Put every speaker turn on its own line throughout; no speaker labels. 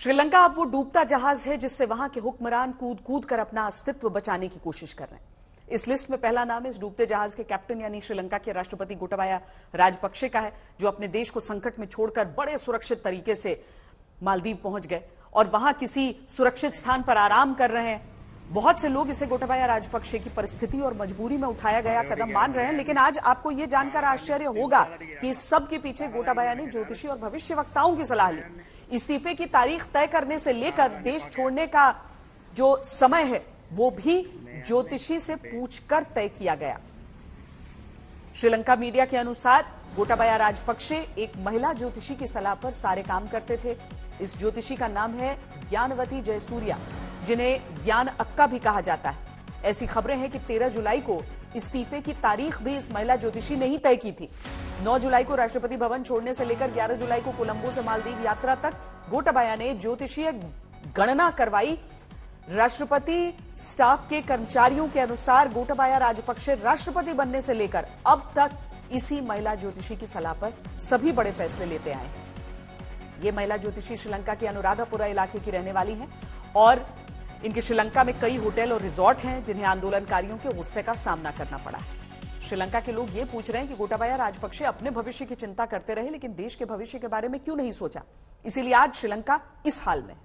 श्रीलंका अब वो डूबता जहाज है जिससे वहां के हुक्मरान कूद कूद कर अपना अस्तित्व बचाने की कोशिश कर रहे हैं। इस लिस्ट में पहला नाम इस डूबते जहाज के कैप्टन यानी श्रीलंका के राष्ट्रपति गोटाबाया राजपक्षे का है, जो अपने देश को संकट में छोड़कर बड़े सुरक्षित तरीके से मालदीव पहुंच गए और वहां किसी सुरक्षित स्थान पर आराम कर रहे हैं। बहुत से लोग इसे गोटाबाया राजपक्षे की परिस्थिति और मजबूरी में उठाया गया कदम मान रहे हैं, लेकिन आज आपको यह जानकर आश्चर्य होगा कि इस सब के पीछे गोटाबाया ने ज्योतिषी और भविष्यवक्ताओं की सलाह ली। इस्तीफे की तारीख तय करने से लेकर देश छोड़ने का जो समय है वो भी ज्योतिषी से पूछकर तय किया गया। श्रीलंका मीडिया के अनुसार गोटाबाया राजपक्षे एक महिला ज्योतिषी की सलाह पर सारे काम करते थे। इस ज्योतिषी का नाम है ज्ञानवती जयसूर्या, जिन्हें ज्ञान अक्का भी कहा जाता है। ऐसी खबरें हैं कि 13 जुलाई को इस्तीफे की तारीख भी इस महिला ज्योतिषी ने ही तय की थी। 9 जुलाई को राष्ट्रपति भवन छोड़ने से लेकर 11 जुलाई को कोलंबो से मालदीव यात्रा तक गोटाबाया ने ज्योतिषीय गणना करवाई। राष्ट्रपति स्टाफ के कर्मचारियों के अनुसार गोटाबाया राजपक्षे राष्ट्रपति बनने से लेकर अब तक इसी महिला ज्योतिषी की सलाह पर सभी बड़े फैसले लेते आए हैं। ये महिला ज्योतिषी श्रीलंका के अनुराधापुरा इलाके की रहने वाली हैं और इनके श्रीलंका में कई होटल और रिजॉर्ट हैं जिन्हें आंदोलनकारियों के गुस्से का सामना करना पड़ा है। श्रीलंका के लोग ये पूछ रहे हैं कि गोटाबाया राजपक्षे अपने भविष्य की चिंता करते रहे, लेकिन देश के भविष्य के बारे में क्यों नहीं सोचा। इसीलिए आज श्रीलंका इस हाल में।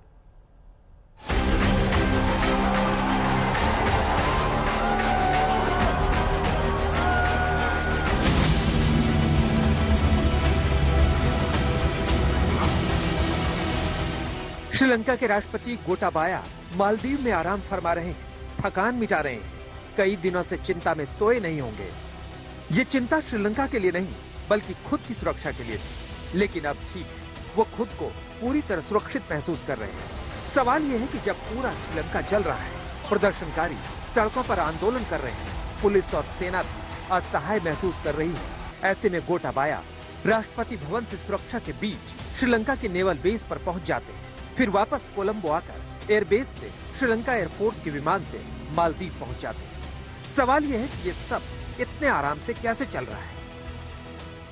श्रीलंका के राष्ट्रपति गोटाबाया मालदीव में आराम फरमा रहे हैं, थकान मिटा रहे हैं। कई दिनों से चिंता में सोए नहीं होंगे। ये चिंता श्रीलंका के लिए नहीं बल्कि खुद की सुरक्षा के लिए थी, लेकिन अब ठीक है, वो खुद को पूरी तरह सुरक्षित महसूस कर रहे हैं। सवाल ये है कि जब पूरा श्रीलंका जल रहा है, प्रदर्शनकारी सड़कों पर आंदोलन कर रहे हैं, पुलिस और सेना भी असहाय महसूस कर रही है, ऐसे में गोटाबाया राष्ट्रपति भवन से सुरक्षा के बीच श्रीलंका के नेवल बेस पर पहुंच जाते हैं, फिर वापस कोलंबो आकर एयरबेस से श्रीलंका एयरफोर्स के विमान से मालदीव पहुंच जाते हैं। सवाल यह है कि ये सब इतने आराम से कैसे चल रहा है।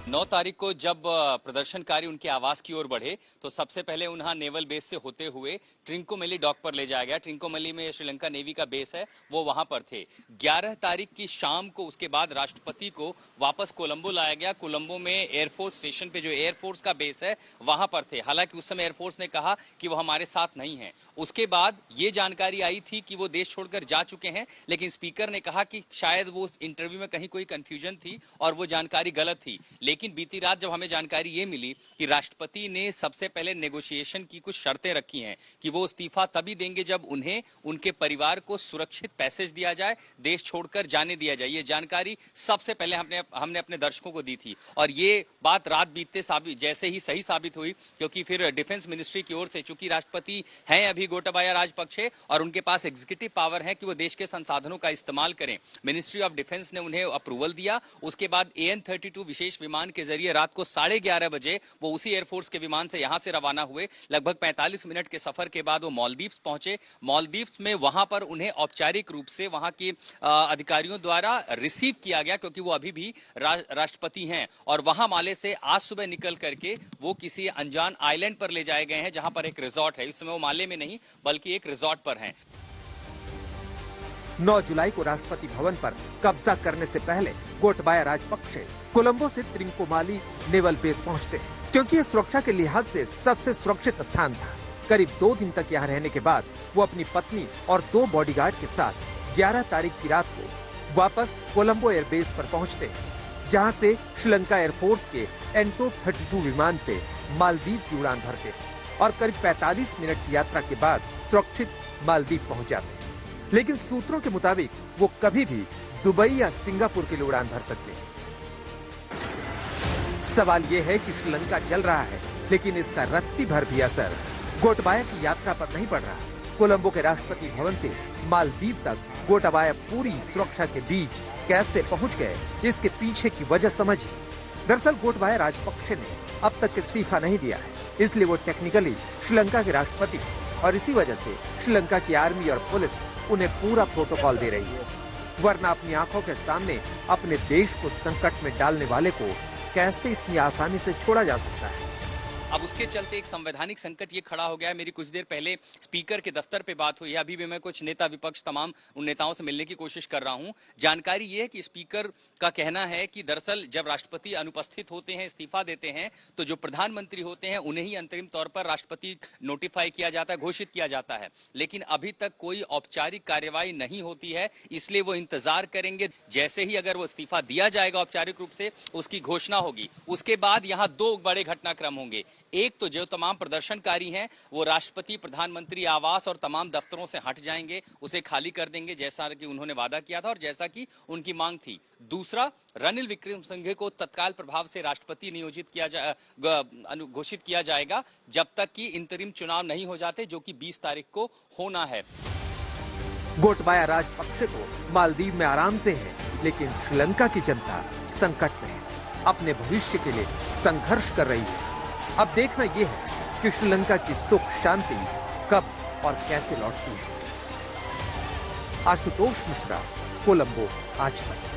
9 तारीख को जब प्रदर्शनकारी उनके आवास की ओर बढ़े तो सबसे पहले उन्हें नेवल बेस से होते हुए ट्रिंकोमेली डॉक पर ले जाया गया। ट्रिंकोमेली में श्रीलंका नेवी का बेस है, वो वहां पर थे। 11 तारीख की शाम को उसके बाद राष्ट्रपति को वापस कोलंबो लाया गया। कोलंबो में एयरफोर्स स्टेशन पे जो एयरफोर्स का बेस है वहां पर थे। हालांकि उस समय एयरफोर्स ने कहा कि वो हमारे साथ नहीं है। उसके बाद ये जानकारी आई थी कि वो देश छोड़कर जा चुके हैं, लेकिन स्पीकर ने कहा कि शायद वो उस इंटरव्यू में कहीं कोई कंफ्यूजन थी और वो जानकारी गलत थी। लेकिन बीती रात जब हमें जानकारी ये मिली कि राष्ट्रपति ने सबसे पहले नेगोशिएशन की कुछ शर्तें रखी हैं कि वो इस्तीफा तभी देंगे जब उन्हें उनके परिवार को सुरक्षित पैसेज दिया जाए, देश छोड़कर जाने दिया जाए। ये जानकारी सबसे पहले हमने अपने दर्शकों को दी थी और ये बात रात बीतते जैसे ही सही साबित हुई, क्योंकि फिर डिफेंस मिनिस्ट्री की ओर से, चूंकि राष्ट्रपति हैं अभी गोटाबाया राजपक्षे और उनके पास एग्जीक्यूटिव पावर है कि वो देश के संसाधनों का इस्तेमाल करें, मिनिस्ट्री ऑफ डिफेंस ने उन्हें अप्रूवल दिया। उसके बाद AN-32 विशेष विमान के जरिए रात को 11:30 बजे वो उसी एयरफोर्स के विमान से यहां से रवाना हुए। लगभग 45 मिनट के सफर के बाद वो मालदीव्स पहुंचे। मालदीव्स में वहां पर उन्हें औपचारिक रूप से वहां के अधिकारियों द्वारा रिसीव किया गया, क्योंकि वो अभी भी राष्ट्रपति हैं। और वहां माले से आज सुबह निकल करके वो किसी अनजान आइलैंड पर ले जाए गए हैं, जहां पर एक रिजॉर्ट है। इस समय वो माले में नहीं बल्कि एक रिजॉर्ट पर हैं।
9 जुलाई को राष्ट्रपति भवन पर कब्जा करने से पहले गोटाबाया राजपक्षे कोलंबो से त्रिंकोमाली नेवल बेस पहुंचते हैं, क्योंकि ये सुरक्षा के लिहाज से सबसे सुरक्षित स्थान था। करीब 2 दिन तक यहाँ रहने के बाद वो अपनी पत्नी और 2 बॉडीगार्ड के साथ 11 तारीख की रात को वापस कोलंबो एयरबेस पर पहुंचते हैं, जहां से श्रीलंका एयरफोर्स के AN-32 विमान से मालदीव की उड़ान भरते हैं और करीब 45 मिनट की यात्रा के बाद सुरक्षित मालदीव पहुंच जाते हैं। लेकिन सूत्रों के मुताबिक वो कभी भी दुबई या सिंगापुर के लिए उड़ान भर सकते हैं। सवाल ये है कि श्रीलंका चल रहा है, लेकिन इसका रत्ती भर भी असर गोटाबाया की यात्रा पर नहीं पड़ रहा। कोलंबो के राष्ट्रपति भवन से मालदीव तक गोटाबाया पूरी सुरक्षा के बीच कैसे पहुंच गए, इसके पीछे की वजह समझिए। दरअसल गोटाबाया राजपक्षे ने अब तक इस्तीफा नहीं दिया है, इसलिए वो टेक्निकली श्रीलंका के राष्ट्रपति और इसी वजह से श्रीलंका की आर्मी और पुलिस उन्हें पूरा प्रोटोकॉल दे रही है। वरना अपनी आंखों के सामने अपने देश को संकट में डालने वाले को कैसे इतनी आसानी से छोड़ा जा सकता है।
अब उसके चलते एक संवैधानिक संकट ये खड़ा हो गया है। मेरी कुछ देर पहले स्पीकर के दफ्तर पे बात हुई है, अभी भी मैं कुछ नेता विपक्ष तमाम उन नेताओं से मिलने की कोशिश कर रहा हूं। जानकारी ये है कि स्पीकर का कहना है कि दरअसल जब राष्ट्रपति अनुपस्थित होते हैं, इस्तीफा देते हैं, तो जो प्रधानमंत्री होते हैं उन्हें ही अंतरिम तौर पर राष्ट्रपति नोटिफाई किया जाता है, घोषित किया जाता है, लेकिन अभी तक कोई औपचारिक कार्यवाही नहीं होती है। इसलिए वो इंतजार करेंगे, जैसे ही अगर वो इस्तीफा दिया जाएगा औपचारिक रूप से, उसकी घोषणा होगी। उसके बाद यहाँ दो बड़े घटनाक्रम होंगे। एक तो जो तमाम प्रदर्शनकारी हैं वो राष्ट्रपति, प्रधानमंत्री आवास और तमाम दफ्तरों से हट जाएंगे, उसे खाली कर देंगे जैसा कि उन्होंने वादा किया था और जैसा कि उनकी मांग थी। दूसरा, रणिल विक्रमसिंघे को तत्काल प्रभाव से राष्ट्रपति नियोजित घोषित किया जाएगा जब तक कि इंतरिम चुनाव नहीं हो जाते, जो कि 20 तारीख को होना है।
गोटबाया राजपक्षे तो मालदीव में आराम से है, लेकिन श्रीलंका की जनता संकट में है, अपने भविष्य के लिए संघर्ष कर रही है। अब देखना यह है कि श्रीलंका की सुख शांति कब और कैसे लौटती है। आशुतोष मिश्रा, कोलंबो, आज तक।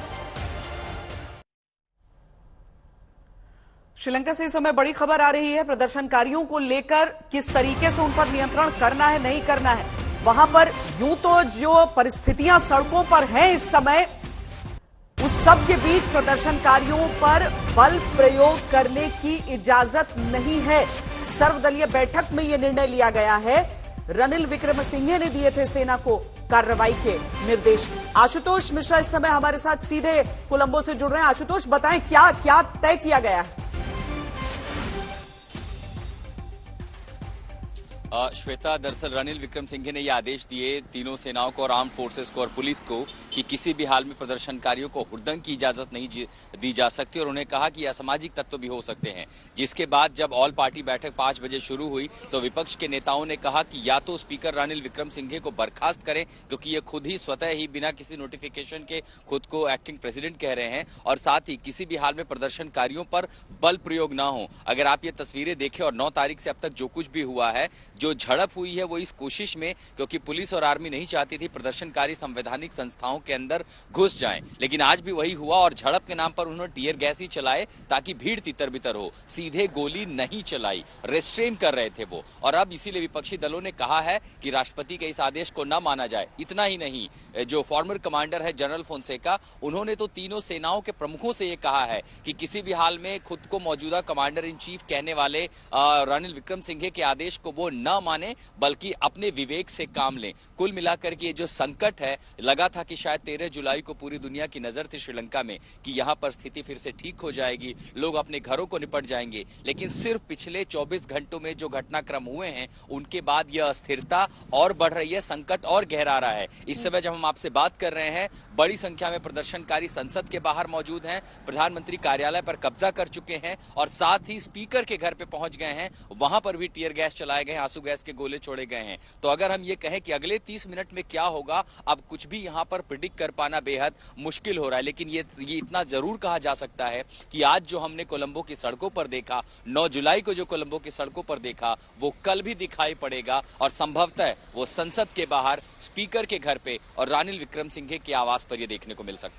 श्रीलंका से इस समय बड़ी खबर आ रही है, प्रदर्शनकारियों को लेकर किस तरीके से उन पर नियंत्रण करना है, नहीं करना है। वहां पर यूं तो जो परिस्थितियां सड़कों पर हैं इस समय, उस सब के बीच प्रदर्शनकारियों पर बल प्रयोग करने की इजाजत नहीं है। सर्वदलीय बैठक में यह निर्णय लिया गया है। रणिल विक्रमसिंघे ने दिए थे सेना को कार्रवाई के निर्देश। आशुतोष मिश्रा इस समय हमारे साथ सीधे कोलंबो से जुड़ रहे हैं। आशुतोष, बताएं क्या क्या तय किया गया है?
श्वेता, दरअसल रणिल विक्रमसिंघे ने ये आदेश दिए तीनों सेनाओं को और आर्म फोर्सेस को और पुलिस को कि किसी भी हाल में प्रदर्शनकारियों को हुड़दंग की इजाजत नहीं दी जा सकती, और उन्हें कहा कि असामाजिक तत्व भी हो सकते हैं। जिसके बाद जब ऑल पार्टी बैठक 5 बजे शुरू हुई तो विपक्ष के नेताओं ने कहा कि या तो स्पीकर रणिल विक्रमसिंघे को बर्खास्त करें, क्योंकि ये खुद ही स्वतः ही बिना किसी नोटिफिकेशन के खुद को एक्टिंग प्रेसिडेंट कह रहे हैं, और साथ ही किसी भी हाल में प्रदर्शनकारियों पर बल प्रयोग ना हो। अगर आप ये तस्वीरें देखें और 9 तारीख से अब तक जो कुछ भी हुआ है, जो झड़प हुई है, वो इस कोशिश में, क्योंकि पुलिस और आर्मी नहीं चाहती थी प्रदर्शनकारी संवैधानिक संस्थाओं के अंदर घुस जाएं, लेकिन आज भी वही हुआ और झड़प के नाम पर उन्होंने टियर गैस ही चलाए ताकि भीड़ तितर बितर हो। सीधे गोली नहीं चलाई, रेस्ट्रेन कर रहे थे वो। और अब इसीलिए विपक्षी दलों ने कहा है कि राष्ट्रपति के इस आदेश को न माना जाए। इतना ही नहीं, जो फॉर्मर कमांडर है जनरल फोंसेका, उन्होंने तो तीनों सेनाओं के प्रमुखों से यह कहा है कि किसी भी हाल में खुद को मौजूदा कमांडर इन चीफ कहने वाले रणिल विक्रमसिंघे के आदेश को वो न माने, बल्कि अपने विवेक से काम लें। कुल मिलाकर के ये जो संकट है, लगा था कि शायद 13 जुलाई को पूरी दुनिया की नजर थी श्रीलंका में कि यहां पर स्थिति फिर से ठीक हो जाएगी, लोग अपने घरों को निपट जाएंगे, लेकिन सिर्फ पिछले 24 घंटों में जो घटनाक्रम हुए हैं उनके बाद यह अस्थिरता और बढ़ रही है, संकट और गहरा रहा है। इस समय जब हम आपसे बात कर रहे हैं, बड़ी संख्या में प्रदर्शनकारी संसद के बाहर मौजूद हैं, प्रधानमंत्री कार्यालय पर कब्जा कर चुके हैं और साथ ही स्पीकर के घर पे पहुंच गए हैं। वहां पर भी टीयर गैस चलाए गए, आंसू गैस के गोले छोड़े गए हैं। तो अगर हम ये कहें कि अगले 30 मिनट में क्या होगा, अब कुछ भी यहां पर प्रिडिक्ट कर पाना बेहद मुश्किल हो रहा है। लेकिन ये इतना जरूर कहा जा सकता है कि आज जो हमने कोलंबो की सड़कों पर देखा, 9 जुलाई को जो कोलंबो की सड़कों पर देखा, वो कल भी दिखाई पड़ेगा और संभवतः वो संसद के बाहर, स्पीकर के घर पे और रणिल विक्रमसिंघे के आवास पर ये देखने को मिल सकता है।